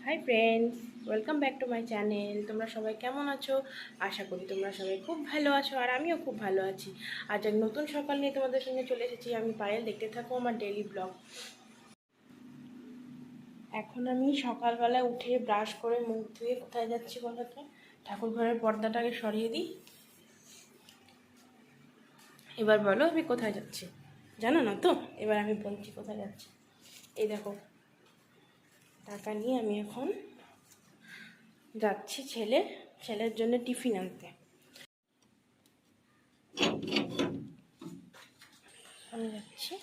Hi friends, welcome back to my channel. তোমরা সবাই কেমন আছো? আশা করি তোমরা সবাই খুব ভালো আছো, আর আমিও খুব ভালো আছি। আজ এক নতুন সকাল নিয়ে তোমাদের সঙ্গে চলে এসেছি আমি পায়েল। দেখতে থাকো আমার ডেইলি ব্লগ। এখন আমি সকালবেলা উঠে ব্রাশ করে মুখ ধুয়ে কোথায় যাচ্ছি বলো তো? ঠাকুর ঘরের পর্দাটাকে সরিয়ে দিই। এবার বলো আমি কোথায় যাচ্ছি? জানো না তো? এবার আমি বলছি কোথায় যাচ্ছি। এই দেখো, টাকা নিয়ে আমি এখন যাচ্ছি ছেলের জন্য টিফিন আনতে। আমি যাচ্ছি,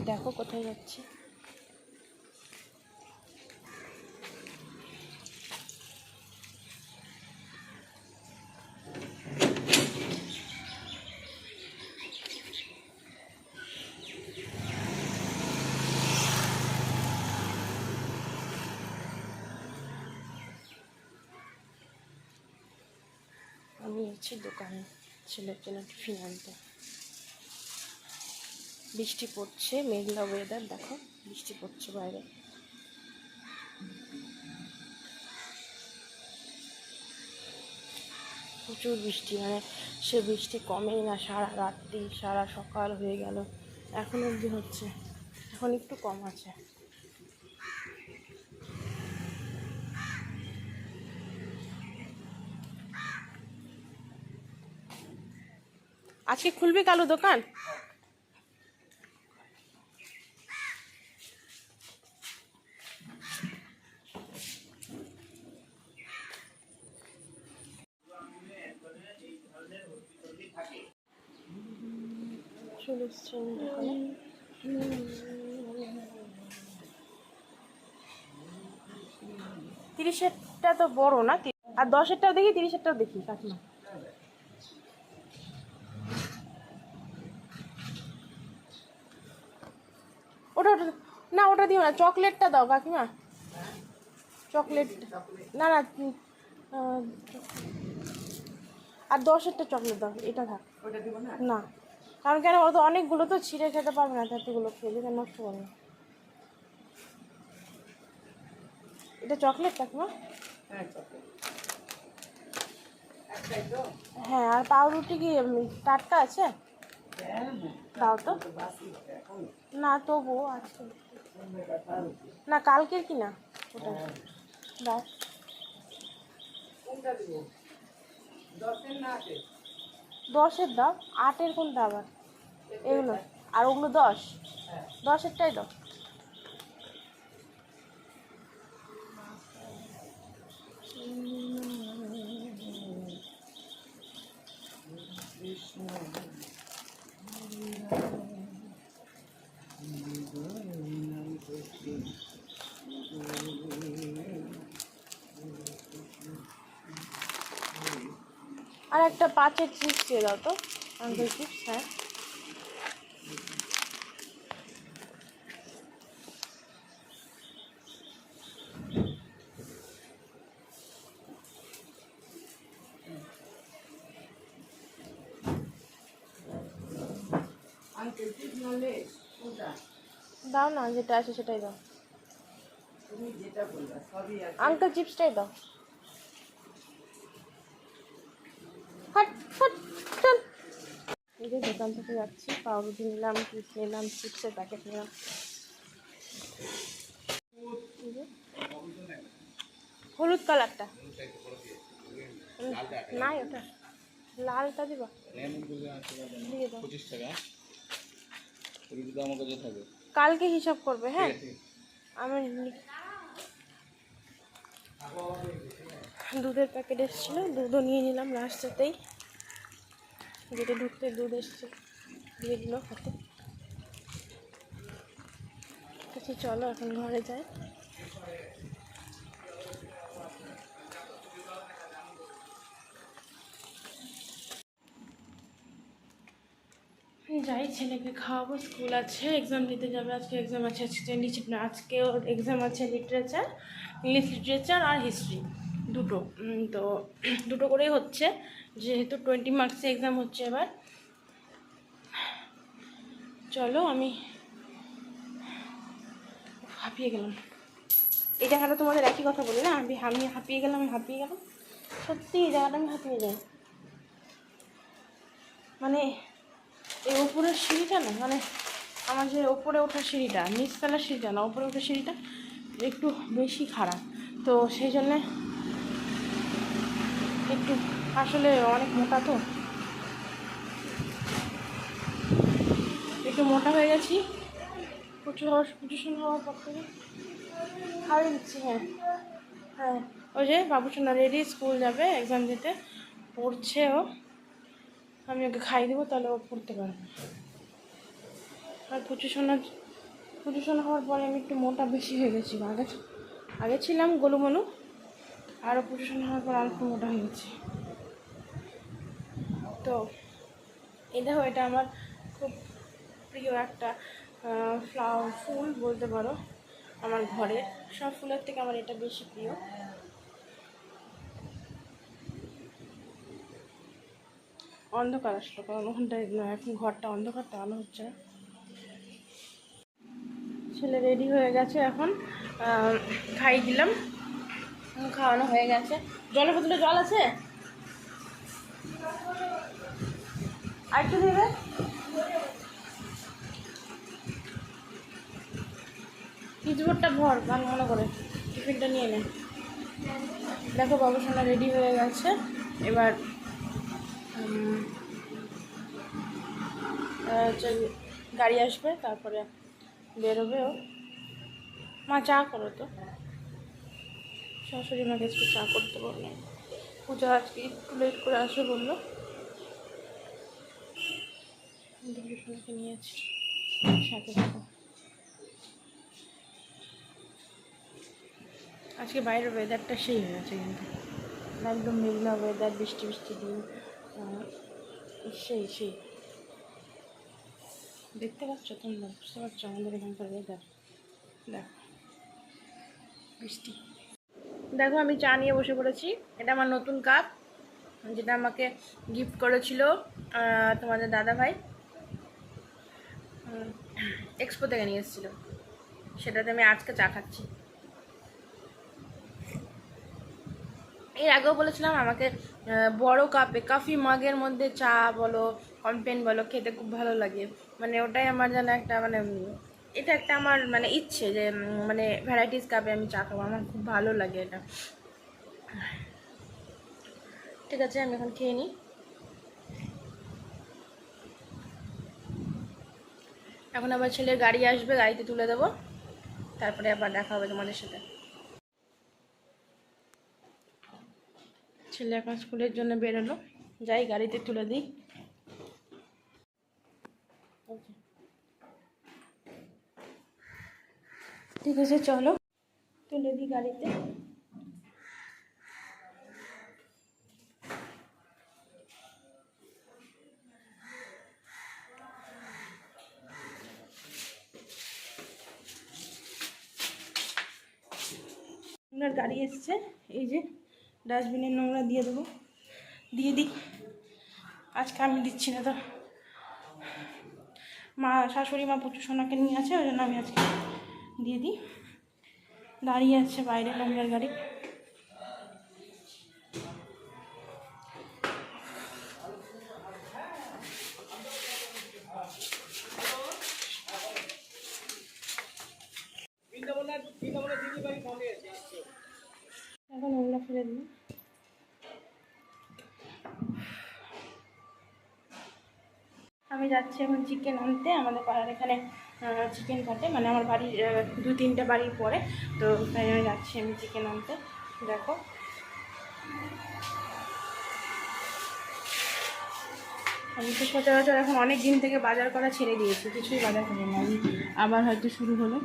দেখো কোথায় যাচ্ছি। আমি যাচ্ছি দোকানে ছেলের জন্য টিফিন আনতে। বৃষ্টি পড়ছে, মেঘলা ওয়েদার, দেখো বৃষ্টি পড়ছে বাইরে। প্রচুর বৃষ্টি, মানে সে বৃষ্টি কমেই না। সারা রাত্রি সারা সকাল হয়ে গেল, এখন অবধি হচ্ছে, এখন একটু কম আছে। আজকে খুলবি কালু দোকান? চলে এসছেন দোকানে। 30-এরটা তো বড় না, আর 10-এরটাও দেখি, 30-এরটাও দেখি কাকিমা। ওটা ওটা না, ওটা দিও না, চকলেটটা দাও কাকিমা। চকলেট না না, আহ, আর 10-এরটা চকলেট দাও, এটা থাক। না, কারণ কেন বলতো, অনেকগুলো তো ছিঁড়ে খেতে পারবে না, এতগুলো খেলে কেন নষ্ট করবে। এটা চকলেট কাকিমা? হ্যাঁ, আর পাউরুটি কি টাটকা আছে? দাও তো। না তবুও আছে, না কালকের কি না, ওটা দাও। 10-এর দাও, 8-এর কোনটা আবার? এগুলো, আর ওগুলো 10-10-এরটাই দাও। আর একটা 5-এর চিপস দিয়ে দাও তো, আঙ্কেল চিপস। হ্যাঁ, দাও না, যেটা আছে সেটাই দাও। আঙ্কেল চিপসটাই দাও। হাট হাট চল। এই যে দোকান থেকে যাচ্ছি, পাউরুটি নিলাম, চিপস নিলাম, চিপসের প্যাকেট নিলাম। হলুদ কালারটা নাই, ওটা লালটা দিবা, দিয়ে দাও। 25 টাকা কালকে হিসাব করবে। হ্যাঁ, আমি দুধের প্যাকেট এসেছিলো, দুধও নিয়ে নিলাম লাস্টেতেই, যেটা ঢুকতে দুধ এসছে দিয়ে দিল হাতে। কিছু চলো এখন ঘরে যাই। যাই, ছেলেকে খাওয়াবো, স্কুল আছে, এক্সাম দিতে যাবে। আজকে এক্সাম আছে, আজকেও এক্সাম আছে, লিটারেচার, ইংলিশ লিটারেচার আর হিস্ট্রি, দুটো। তো দুটো করেই হচ্ছে, যেহেতু 20 মার্কসে এক্সাম হচ্ছে এবার। চলো, আমি হাঁপিয়ে গেলাম। এই জায়গাটা তোমাদের একই কথা বলি না, আমি হাঁপিয়ে গেলাম, সত্যি এই জায়গাটা আমি হাঁপিয়ে যাই। মানে এই ওপরের সিঁড়িটা না, মানে আমার যে ওপরে ওঠার সিঁড়িটা, নিচতলার সিঁড়িটা না, ওপরে ওঠার সিঁড়িটা একটু বেশি খারাপ, তো সেই জন্যে একটু আসলে অনেক মোটা, তো একটু মোটা হয়ে গেছি পুজো হওয়ার পর থেকে। খাওয়াই দিচ্ছি, হ্যাঁ হ্যাঁ, ওই যে বাবুসোনা রেডি, স্কুল যাবে এক্সাম দিতে, পড়ছে ও, আমি ওকে খাইয়ে দেবো, তাহলে ও পড়তে পারবে। আর পুজো হওয়ার পরে আমি একটু মোটা বেশি হয়ে গেছি, আগে ছিলাম গোলুমলু, আরও পুজো হওয়ার পর আর একটু মোটা হয়ে গেছি। তো এই দেখো, এটা আমার খুব প্রিয় একটা ফুল বলতে পারো, আমার ঘরের সব ফুলের থেকে আমার এটা বেশি প্রিয়। অন্ধকার আসলো, কারণ ওখানটায় এখন ঘরটা অন্ধকার, তো আলো হচ্ছে না। ছেলে রেডি হয়ে গেছে, এখন খাইয়ে দিলাম, খাওয়ানো হয়ে গেছে। জলের বোতলে জল আছে, আর একটু দেবে। পিচবোর্ডটা ভর ভালো মনে করে, টিফিনটা নিয়ে নে। দেখো বাবুসোনা রেডি হয়ে গেছে, এবার গাড়ি আসবে, তারপরে বেরোবে ও। মা চা করো তো, শাশুড়ি মাকে আজকে চা করতে বললেন, পূজা আজকে একটু লেট করে আসবে বললো, বাবুসোনাকে নিয়েছি সাথে থাকো। আজকে বাইরের ওয়েদারটা সেই হয়ে গেছে, কিন্তু একদম মেঘলা ওয়েদার, বৃষ্টি দিন, সেই দেখতে পাচ্ছ তোমরা, বুঝতে পারছো আমাদের এখানকার ওয়েদার। দেখো বৃষ্টি। দেখো আমি চা নিয়ে বসে পড়েছি, এটা আমার নতুন কাপ, যেটা আমাকে গিফট করেছিল তোমাদের দাদা ভাই, এক্সপো থেকে নিয়ে এসেছিলো, সেটাতে আমি আজকে চা খাচ্ছি। এর আগেও বলেছিলাম আমাকে বড় কাপে, কফি মাগের মধ্যে চা বলো, কমপ্লেন বলো, খেতে খুব ভালো লাগে। মানে ওটাই আমার যেন একটা, মানে এটা একটা আমার মানে ইচ্ছে যে মানে ভ্যারাইটিস কাপে আমি চা খাবো, আমার খুব ভালো লাগে এটা। ঠিক আছে, আমি এখন খেয়ে নিই। এখন আবার ছেলের গাড়ি আসবে, গাড়িতে তুলে দেবো, তারপরে আবার দেখা হবে তোমাদের সাথে। ছেলে এখন স্কুলের জন্য বেরোলো, যাই গাড়িতে তুলে দিই। ঠিক আছে, চলো তুলে দিই গাড়িতে। আপনার গাড়ি এসছে, এই যে ডাস্টবিনের নোংরা দিয়ে দেবো, দিয়ে দিই। আজকে আমি দিচ্ছি না, তো শাশুড়ি মা পুচুসোনাকে নিয়ে আছে, ওই জন্য আমি আজকে দিয়ে দিই। দাঁড়িয়ে আছে বাইরে নোংরার গাড়ি। এখন নোংরা ফেলে দিই। আমি যাচ্ছি এখন চিকেন আনতে, আমাদের পাড়ার এখানে চিকেন কাটে, মানে আমার বাড়ির 2-3টে বাড়ির পরে, তো তাই আমি যাচ্ছি আমি চিকেন আনতে। দেখো আমি তো সচরাচর এখন অনেক দিন থেকে বাজার করা ছেড়ে দিয়েছি, কিছুই বাজার করি না, আবার হয়তো শুরু হলো।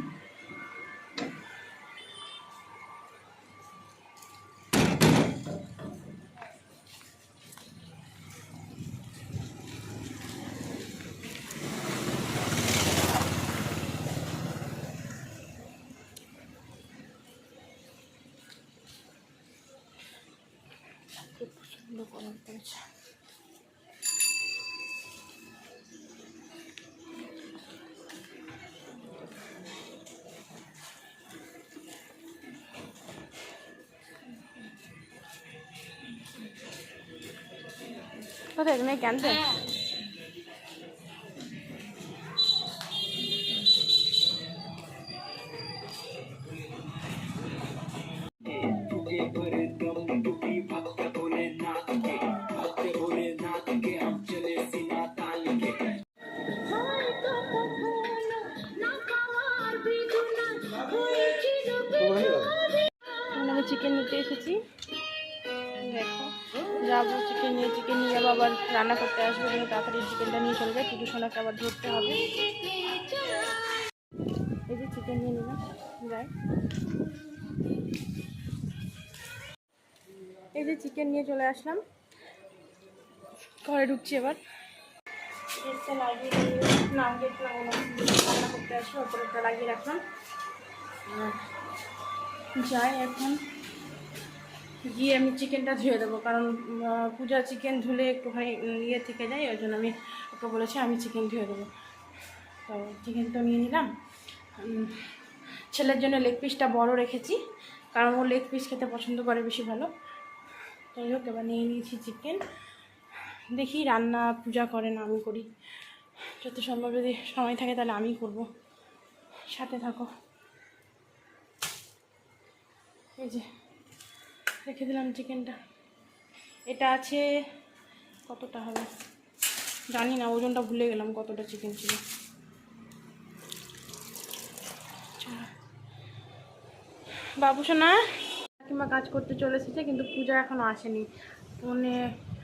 খুব পছন্দ করার করেছে। কোথায় তুমি ক্যান্সে? আমি চিকেন নিতে এসেছি, দেখো যাবো চিকেন নিয়ে যাবো, আবার রান্না করতে আসবো, কিন্তু তাড়াতাড়ি চিকেনটা নিয়ে চলে যায়, পুজো সোনাকে আবার ধরতে হবে। এই যে চিকেন নিয়ে নিলাম, যাই। এই যে চিকেন নিয়ে চলে আসলাম, ঘরে ঢুকছি এবার। গেটটা লাগিয়ে না, গেট লাগানো, রান্না করতে আসবো, ওপরেটা লাগিয়ে রাখলাম। যাই এখন গিয়ে আমি চিকেনটা ধুয়ে দেবো, কারণ পূজা চিকেন ধুলে একটুখানি ইয়ে থেকে যায়, ওই জন্য আমি ওকে বলেছি আমি চিকেন ধুয়ে দেবো। তো চিকেন তো নিয়ে নিলাম। ছেলের জন্য লেগ পিসটা বড় রেখেছি, কারণ ও লেগ পিস খেতে পছন্দ করে বেশি ভালো। যাই হোক, এবার নিয়ে নিয়েছি চিকেন। দেখি রান্না পূজা করে না আমি করি, যত সম্ভব যদি সময় থাকে তাহলে আমি করব, সাথে থাকো। এই যে রেখে দিলাম চিকেনটা, এটা আছে কতটা হবে জানি না, ওজনটা ভুলে গেলাম কতটা চিকেন ছিল। বাবু সোনা কাকিমা কাজ করতে চলে এসেছে, কিন্তু পূজা এখনও আসেনি।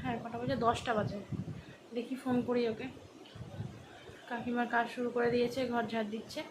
হ্যাঁ কটা বাজে, 10টা বাজে। দেখি ফোন করি ওকে। কাকিমার কাজ শুরু করে দিয়েছে, ঘর ঝাড় দিচ্ছে।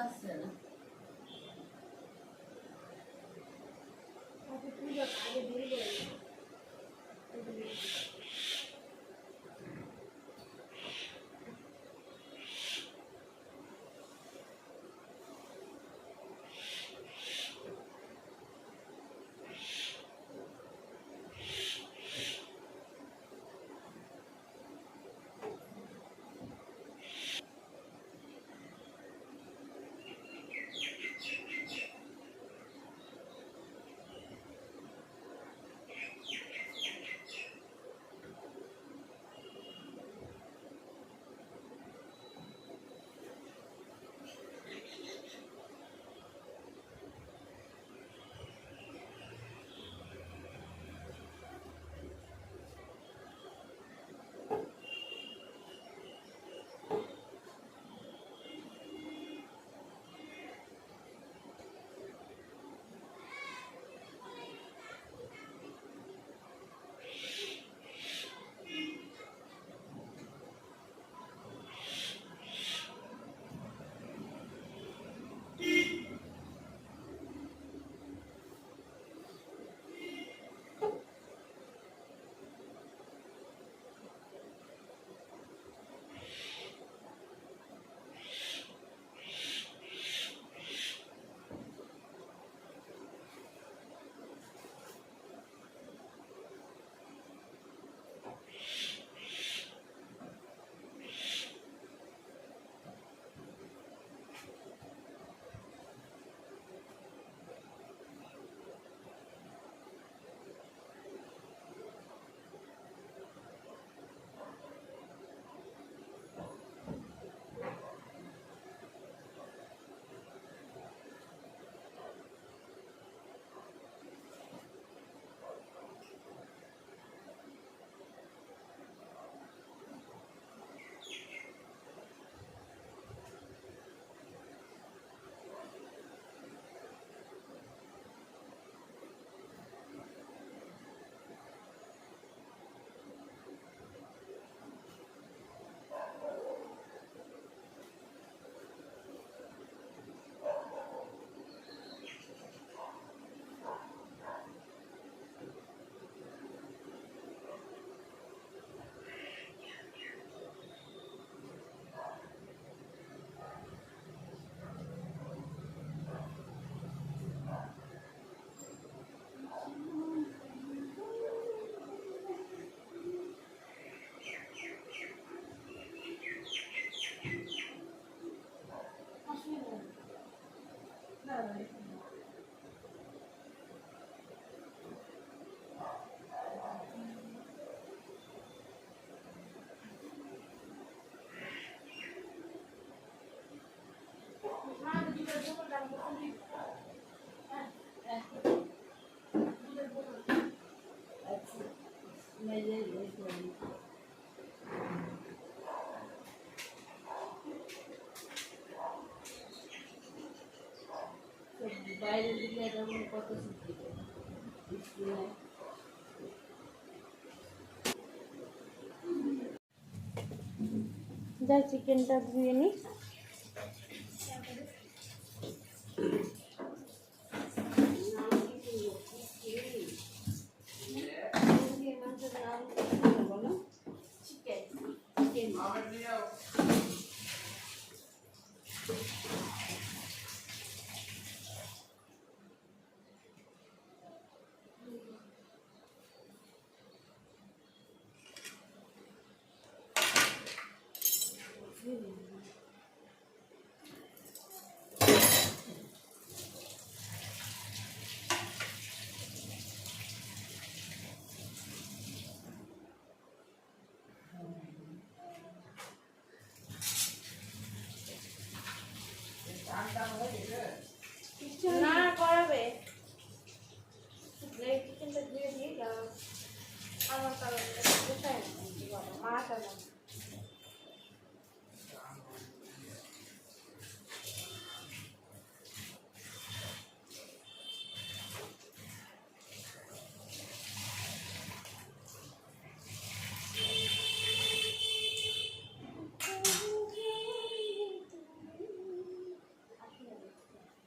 আসছে না। মেজে বসে বাইরে দিলে এরকম কত শিখতে স্কুলে যাই চিকেনটা ধুয়ে নিই। না করাবে চিকেনটা ধুয়ে দিই। আমার কারণ কোথায় মাছ আনো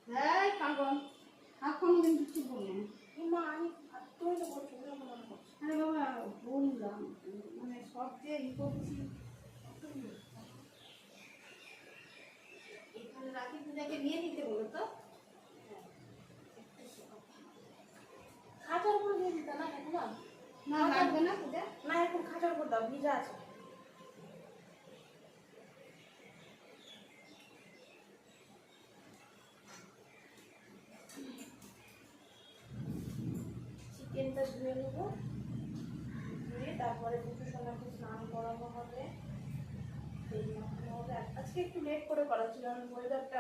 হ্যাঁ পাগল এখন কিন্তু কিছু বললাম মা আমি তুমি তো বলছো আরে বাবা বললাম মানে সব যে ই করছি এখানে রাখি পূজাকে নিয়ে নিতে বলো তো খাঁচার উপর দিয়ে দিতে না এখন না লাগবে না পূজা না এখন খাঁচার উপর দাও ভিজা আছে। চিকেনটা ধুয়ে নেব, ধুয়ে তারপরে দুটো সোনাকে স্নান করানো হবে, তেল মাখানো হবে। আজকে একটু লেট করে করা ছিল, কারণ ওয়েদারটা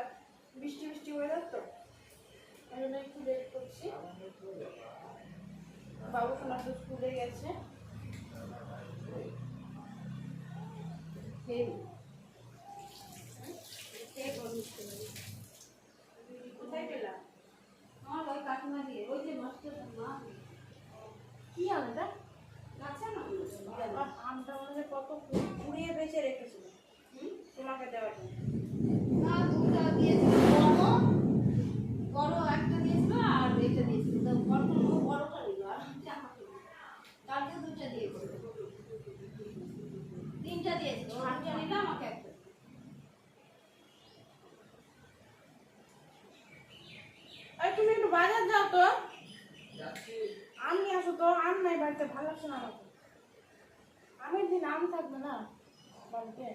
বৃষ্টি বৃষ্টি ওয়েদার তো এই জন্য একটু লেট করছি। বাবু সোনা তো স্কুলে গেছে। কোথায় পেলাম? আমার ওই কাকিমা দিয়ে ওই যে মাস্টার মা কি আমটা? কাছে না আমটা মনে কত পুড়িয়ে বেঁচে রেখেছিল তোমাকে দেওয়ার জন্য। না দুটো দিয়েছিল বড় একটা দিয়েছিল আর এটা দিয়েছিল তো বড়টা নিল আর কালকে দুটো দিয়েছিল তিনটা দিয়েছিল আটটা নিলে আমাকে একটা তুমি একটু বাজার যাও তো, আম নিয়ে আসো তো। আম নাই বাড়িতে, ভালো লাগছে না আমাকে। আমের দিন আম থাকবে না বাড়িতে।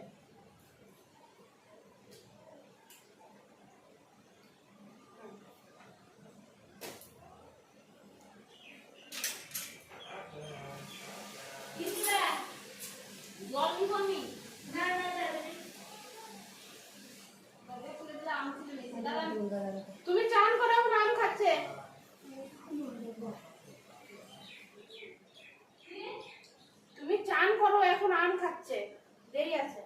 জল নিব আমি না না না খুলে দিলে আম তুলে নিয়েছে দাদা তুমি চান করে এখন আম খাচ্ছে। তুমি চান করো, এখন আম খাচ্ছে, দেরি আছে।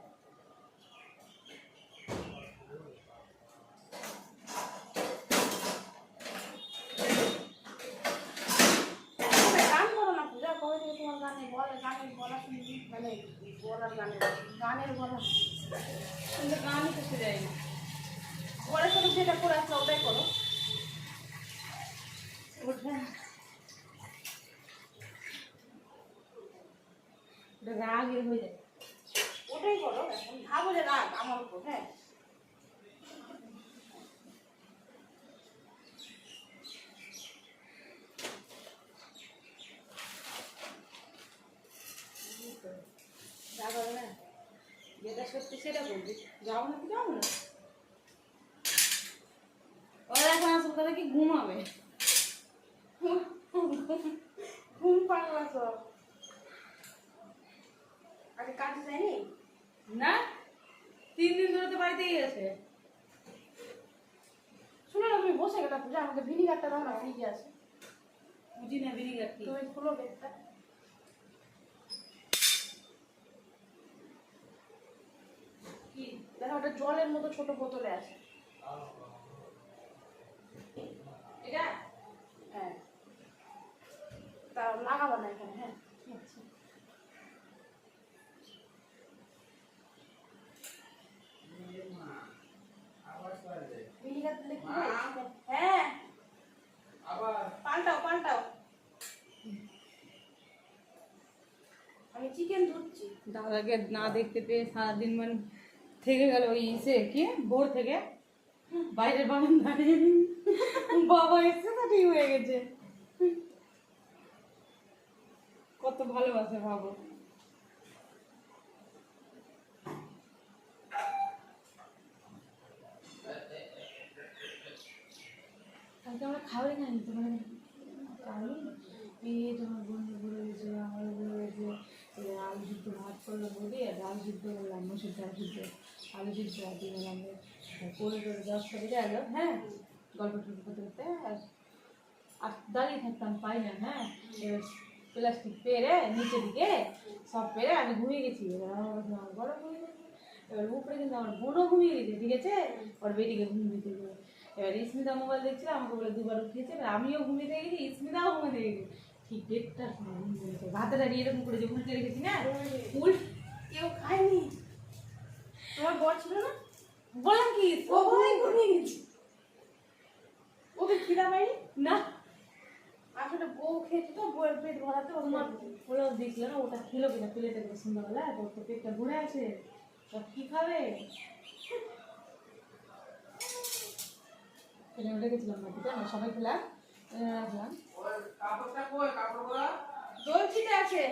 গান করো না পূজা, কবে থেকে তোমার গানে বলে গানের গলা শুনি, মানে বলার গানের গলা কিন্তু গানই করতে যায় না। পরে শুধু যেটা করে আসলো ওটাই করো। রাগ হয়ে যায় ওটাই করো এখন, ভাবো যে রাগ আমার উপর। হ্যাঁ রাগ হবে না, যেটা সত্যি সেটা বলবি। যাও না তো যাও না, ওরা এখন আসল কথা কি ঘুমাবে ঘুম পাগলা সব। আগে কাজে যায়নি না 3 দিন ধরে তো বাড়িতেই আছে শুনো না, তুমি বসে গেলা পূজা, আমাকে ভিনিগারটা দাও না, ফ্রিজে আছে। বুঝি না ভিনিগার কি তুমি খুলো বেগটা। জলের মতো ছোট বোতলে আছে। এটা হ্যাঁ, তা লাগাবো না এখানে। হ্যাঁ আচ্ছা, ভিনিগার দিলে কি হয়? হ্যাঁ আবার পাল্টাও পাল্টাও। আমি চিকেন ধুচ্ছি। দাদাকে না দেখতে পেয়ে সারাদিন মানে থেকে গেল ওই ইসে কি ভোর থেকে বাইরের বারান্দায়। বাবা এসে তো ঠিক হয়ে গেছে। কত ভালোবাসে ভাবো। কালকে আমরা খাবারই খাইনি তোমার আমি এই তোমার বন্ধু বলে গেছে, আমার বলে গেছে আলু সিদ্ধ ভাত করলো বলি, আর আলু সিদ্ধ করলাম, মসুর ডাল সিদ্ধ, আলু সিদ্ধ আর দিয়ে গেলাম করে করে 10টা বেজে গেলো। হ্যাঁ, গল্প টল্প করতে করতে আর দাঁড়িয়ে থাকতাম পাই না। হ্যাঁ, এবার প্লাস্টিক পেরে নিচে দিকে সব পেরে আমি ঘুমিয়ে গেছি। এবার আমার বড় ঘুমিয়ে গেছি, এবার উপরে কিন্তু আমার বোনও ঘুমিয়ে গেছে, ঠিক আছে, ওর বেটিকে ঘুমিয়ে দিতে গেলে। এবার ইস্মিতা মোবাইল দেখছিল, আমাকে বলে দুবার উঠিয়েছে, এবার আমিও ঘুমিয়ে গেছি, ইস্মিতাও ঘুমিয়ে গেছি। ঠিক 1:30টার সময় ঘুমিয়ে গেছে। ভাতে দাঁড়িয়ে এরকম করে যে উল্টে রেখেছি না, কেউ খায়নি। তোমার বর ছিল না? বললাম কি ও ঘুমিয়ে গেছে। ওকে খিদা পাইনি না, আসলে বউ খেয়েছে তো, বউয়ের পেট ভরাতে তোমার পোলাও দিয়েছিল না, ওটা খেলো কিনা প্লেটে করে সন্ধ্যাবেলা, তোর তো পেটটা ঘুরে আছে, সব কি খাবে? উঠে গেছিলাম বাড়িতে, আমরা সবাই খেলাম, রাখলাম। দই খিদে আছে।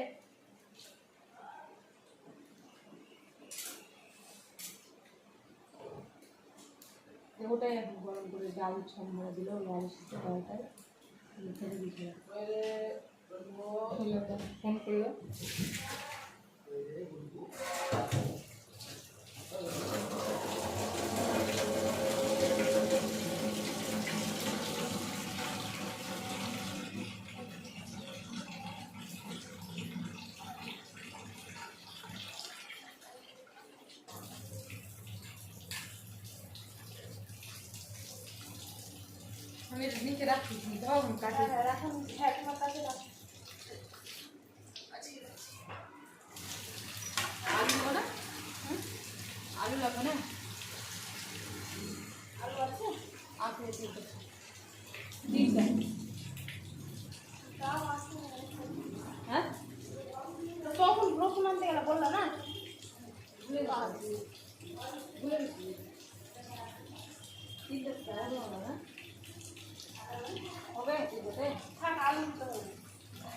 ওটাই এখন গরম করে ডাল সম্ভারা দিল, লাল সিদ্ধ ডালটাই ফেলে দিয়েছিলাম। ফোন করলো, আমি নিচে রাখছি, দাও কাটে। হ্যাঁ রাখুন, হ্যাঁ তোমার কাছে রাখুন। আলু নেবো না? আলু লাগবে না? আলু আছে? আছে, তিনটা। তাও আছে। হ্যাঁ, তো তখন রসুন আনতে গেলে বললো না? ভুলে গেছি, ভুলে গেছি। তিনটা আলু হবে না? হবে তিনটাতে? থাক, আলু দিতে হবে।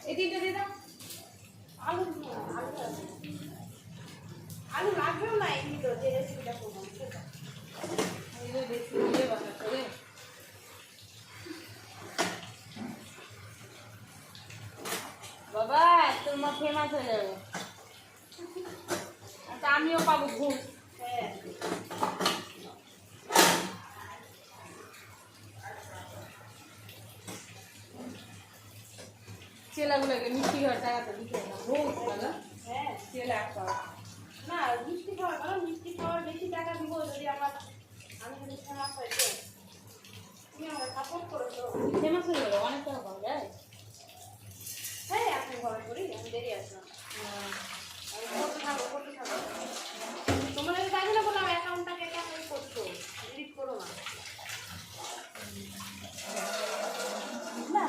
এই তিনটা দিয়ে দাও। আলু আলু আছে। আলু লাগবেও না এমনি তো, যে রেসিপিটা করবো সেটা। এই যে দেখছি দিয়ে বানাচ্ছে রে। বাবা তোর মা ফেমাস হয়ে যাবে, আচ্ছা আমিও পাবো ঘুষ। হ্যাঁ চেলাগুলোকে মিষ্টি ঘর টাকাটা দিতে না ঘুষ বলো। হ্যাঁ চেলা পাও না, মিষ্টি খাওয়ার কারণ মিষ্টি খাওয়ার বেশি টাকা দিব যদি আমি যদি ফেমাস হয় তো। তুমি আমাকে সাপোর্ট করো তো। ফেমাস হয়ে যাবে, অনেক টাকা পাওয়া যায়। হ্যাঁ এখন ঘরে করি, আমি দেরি আসলাম। আমি করতে থাকো করতে থাকো। তোমরা যদি জানি না বললাম অ্যাকাউন্টটাকে কেন করছো, ডিলিট করো না। না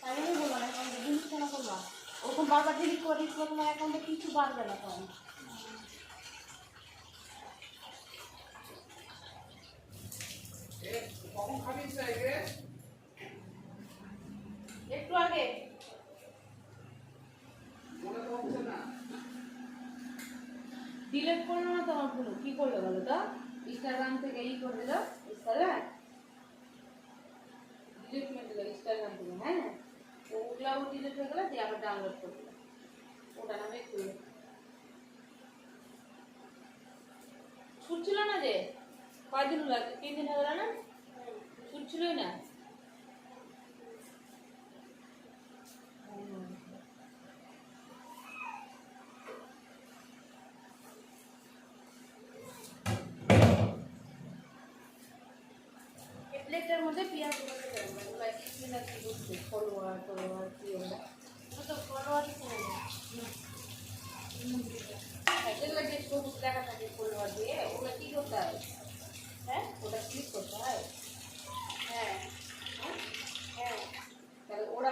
তাই আমি বললাম অ্যাকাউন্টে ডিলিট কেন করবা? ওরকম বারবার ডিলিট করে তোমার অ্যাকাউন্টে কিছু বাড়বে না তখন। একটু আগে ডিলেট করলো না তোমার ফোন, কি করলো বলো তো? ইনস্টাগ্রাম থেকে ই করে দিল, ইনস্টাগ্রাম ডিলিট করে দিল ইনস্টাগ্রাম থেকে। হ্যাঁ, ওগুলাও ডিলিট হয়ে গেল, দিয়ে আবার ডাউনলোড করে দিল, ওটা নামে খুলে ছুটছিল না যে কয়দিন হলো, 3 দিন হয়ে গেল না, ছুটছিলই না। ফলোয়ার টলোয়ার কি ওগুলো তো ফলোয়ারই কিনে নেই। যেগুলো যে সবুজ লেখা থাকে ফলোয়ার দিয়ে ওগুলো কি করতে হয়? হ্যাঁ ওটা ক্লিক করতে হয়। হ্যাঁ হ্যাঁ, হ্যাঁ তাহলে ওরা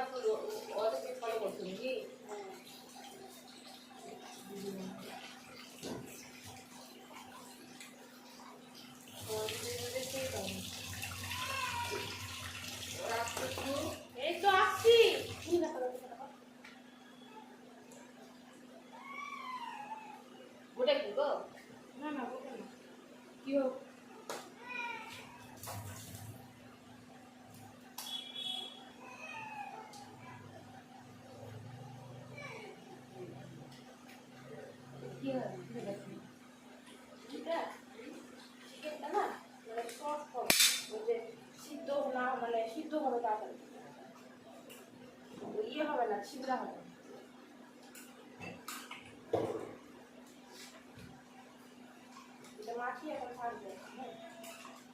ওদেরকে ফলো করছে নাকি? হ্যাঁ। এই তো আসছি। কি দেখা যাচ্ছে না? ওটা কি গো? না না ওটা না। কি হোক কি হয় দেখি এটা চিকেনটা না মানে সফট হবে, ওই যে সিদ্ধ না মানে সিদ্ধ হবে তাড়াতাড়ি, ওই ইয়ে হবে না, ছিবড়া হবে। এটা মাখিয়ে এখন থাকবে। হ্যাঁ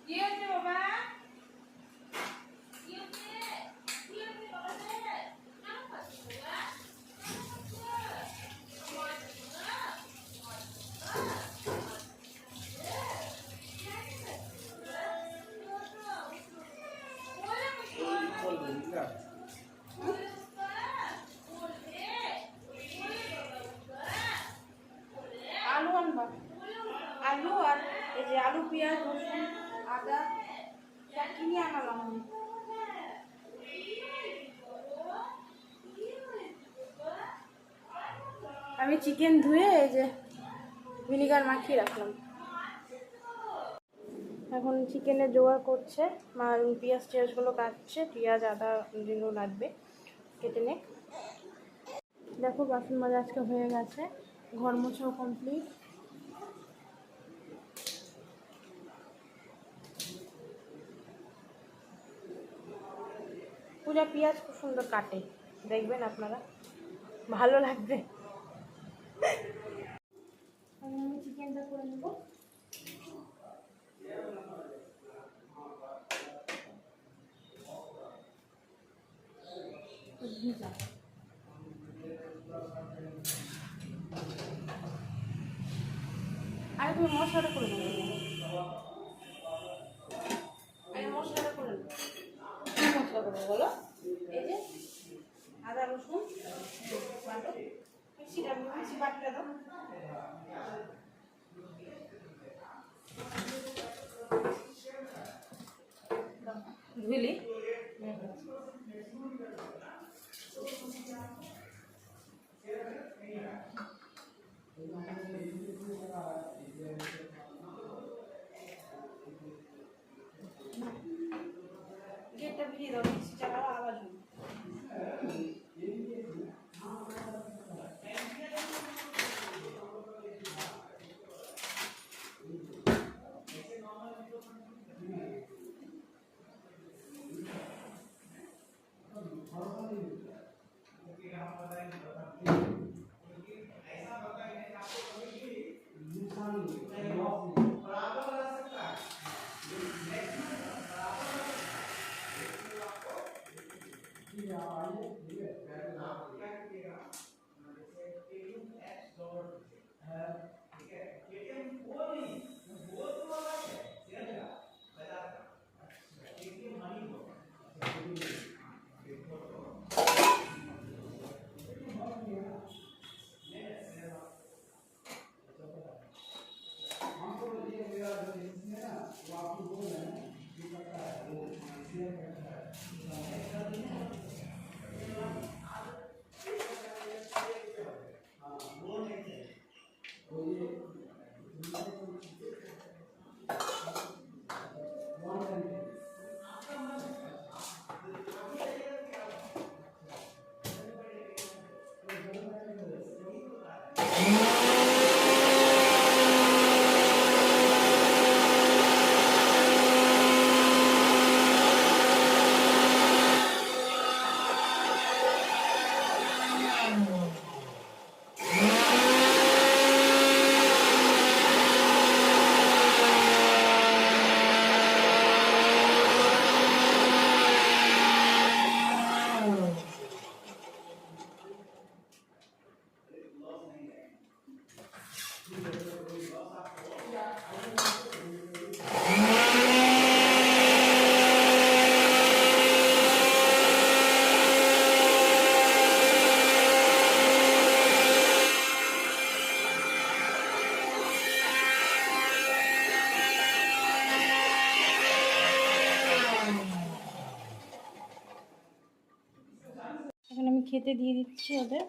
কি হয়েছে বাবা? আলু আনবা, আলু আর এই যে আলু পেঁয়াজ রসুন আদা এটা কিনে আনালাম আমি। আমি চিকেন ধুয়ে এই যে ভিনিগার মাখিয়ে রাখলাম। এখন চিকেনের জোগাড় করছে মা, পেঁয়াজ টিয়াজগুলো কাটছে, পেঁয়াজ আদা যেগুলো লাগবে কেটে নে। দেখো বাসন মাজা আজকে হয়ে গেছে, ঘর মোছাও কমপ্লিট। পূজা পেঁয়াজ খুব সুন্দর কাটে, দেখবেন আপনারা, ভালো লাগবে। এখন আমি চিকেনটা করে নেবো। আরে তুমি মশলাটা করে নেবো, আরে মশলাটা করে নেবো। কি মশলা করবো বলো? এই যে আদা রসুন বাটো, মিক্সি বাটটা দাও। ধুইলি? গেটটা ভিড়িয়ে দাও, মিক্সি চালাও আওয়াজ হবে। খেতে দিয়ে দিচ্ছি ওদের,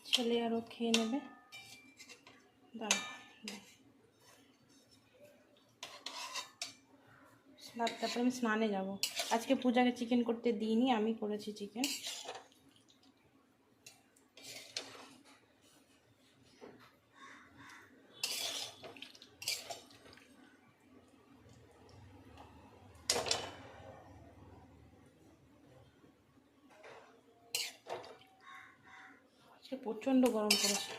ছেলে আরও খেয়ে নেবে। দাঁড়া তারপরে আমি স্নানে যাব। আজকে পূজাকে চিকেন করতে দিইনি, আমি করেছি চিকেন। আজকে প্রচণ্ড গরম পড়েছে,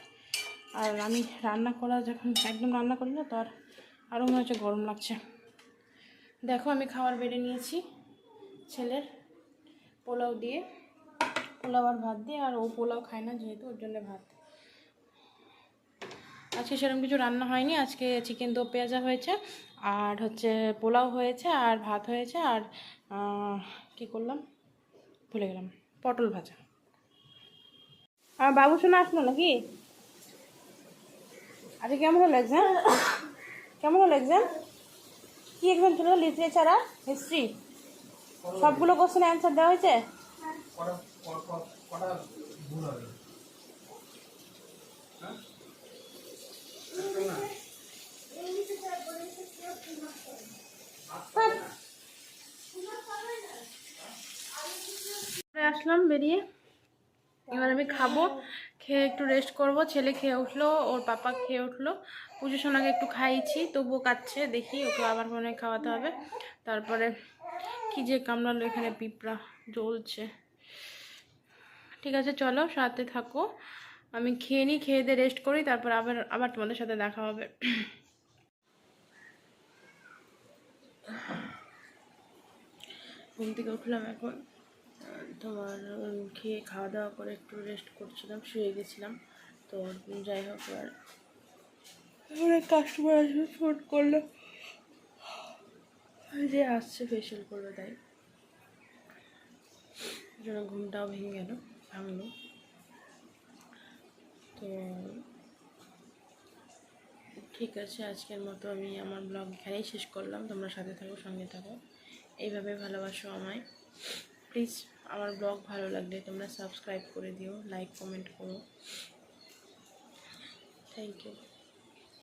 আর আমি রান্না করা যখন একদম রান্না করি না তো আরও মনে হচ্ছে গরম লাগছে। দেখো আমি খাবার বেড়ে নিয়েছি ছেলের, পোলাও দিয়ে, পোলাও আর ভাত দিয়ে, আর ও পোলাও খায় না যেহেতু, ওর জন্য ভাত। আজকে সেরকম কিছু রান্না হয়নি, আজকে চিকেন দো পেঁয়াজা হয়েছে, আর হচ্ছে পোলাও হয়েছে, আর ভাত হয়েছে, আর কি করলাম ভুলে গেলাম, পটল ভাজা। আর বাবু শোনা আসলো নাকি? আচ্ছা কেমন হলো এক্সাম? কেমন হলো এক্সাম? কি এক্সাম ছিল? লিটারেচার আর হিস্ট্রি? সবগুলো কোশ্চেন অ্যান্সার দেওয়া হয়েছে? আসলাম বেরিয়ে, এবার আমি খাবো, খেয়ে একটু রেস্ট করব। ছেলে খেয়ে উঠলো, ওর পাপা খেয়ে উঠলো, পুজো সোনাকে একটু খাইয়েছি, তবুও কাচ্ছে, দেখি ওকে আবার মনে হয় খাওয়াতে হবে। তারপরে কি যে কামড়ালো, এখানে পিঁপড়া জ্বলছে। ঠিক আছে চলো, সাথে থাকো, আমি খেয়ে নিই, খেয়ে দিয়ে রেস্ট করি, তারপর আবার আবার তোমাদের সাথে দেখা হবে। ঘুম থেকে উঠলাম এখন, তোমার খেয়ে খাওয়া দাওয়া করে একটু রেস্ট করছিলাম, শুয়ে গেছিলাম। তো যাই হোক, আর কাস্টমার আসবে, ফোন করলো যে আসছে ফেশিয়াল করবে, তাই জন্য ঘুমটাও ভেঙে গেল, ভাঙলো। তো ঠিক আছে, আজকের মতো আমি আমার ব্লগ এখানেই শেষ করলাম। তোমরা সাথে থাকো, সঙ্গে থাকো, এইভাবে ভালোবাসো আমায়। প্লিজ আমার ব্লগ ভালো লাগলে তোমরা সাবস্ক্রাইব করে দিও, লাইক কমেন্ট করো। Thank you.